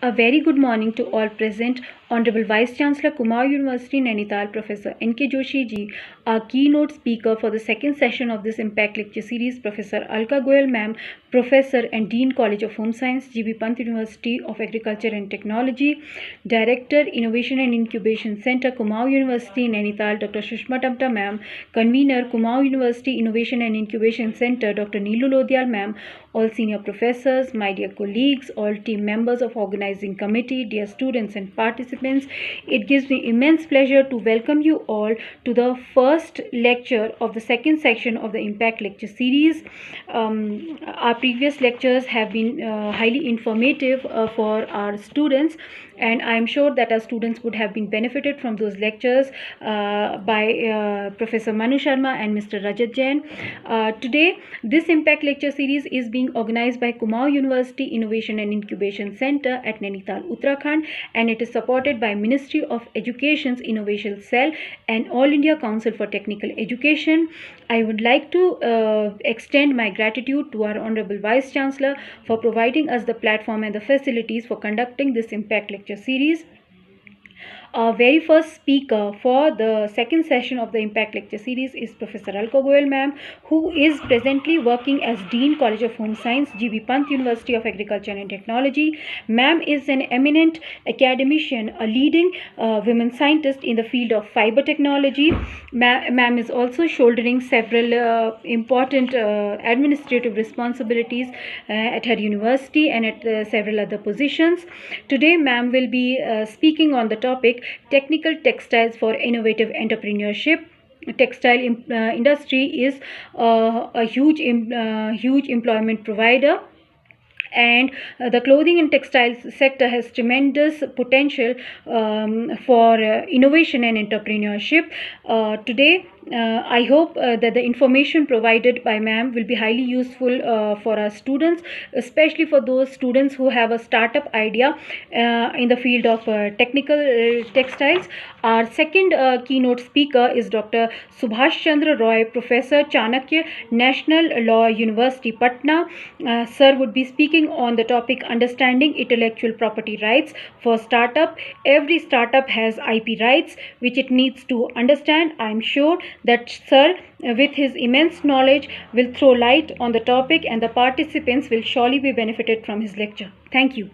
A very good morning to all present. Honorable Vice Chancellor, KU-IIIC University, Nainital, Professor N.K. Joshi ji, our keynote speaker for the second session of this Impact Lecture Series, Professor Alka Goyal Ma'am, Professor and Dean College of Home Science, G.B. Pant University of Agriculture and Technology, Director, Innovation and Incubation Center, KU-IIIC University, Nainital, Dr. Sushma Tamta Ma'am, Convener, KU-IIIC University Innovation and Incubation Center, Dr. Neelu Lodiyal Ma'am, all senior professors, my dear colleagues, all team members of organizing committee, dear students and participants, it gives me immense pleasure to welcome you all to the first lecture of the second section of the Impact Lecture Series. Our previous lectures have been highly informative for our students, and I am sure that our students would have been benefited from those lectures by Professor Manu Sharma and Mr. Rajat Jain. Today, this Impact Lecture Series is being organized by KU-IIIC University Innovation and Incubation Center at Nainital, Uttarakhand, and it is supported by Ministry of Education's Innovation Cell and All India Council for Technical Education. I would like to extend my gratitude to our Honorable Vice Chancellor for providing us the platform and the facilities for conducting this Impact Lecture Series. Our very first speaker for the second session of the Impact Lecture Series is Professor Alka Goyal Ma'am, who is presently working as Dean College of Home Science, G.B. Pant University of Agriculture and Technology. Ma'am is an eminent academician, a leading women scientist in the field of fiber technology. Ma'am is also shouldering several important administrative responsibilities at her university and at several other positions. Today, ma'am will be speaking on the topic Technical Textiles for Innovative Entrepreneurship. Textile industry is a huge employment provider, and the clothing and textiles sector has tremendous potential for innovation and entrepreneurship. Today, I hope that the information provided by ma'am will be highly useful for our students, especially for those students who have a startup idea in the field of technical textiles. Our second keynote speaker is Dr. Subhash Chandra Roy, Professor, Chanakya, National Law University, Patna. Sir would be speaking on the topic Understanding Intellectual Property Rights for Startup. Every startup has IP rights which it needs to understand. I am sure that sir, with his immense knowledge, will throw light on the topic, and the participants will surely be benefited from his lecture. Thank you.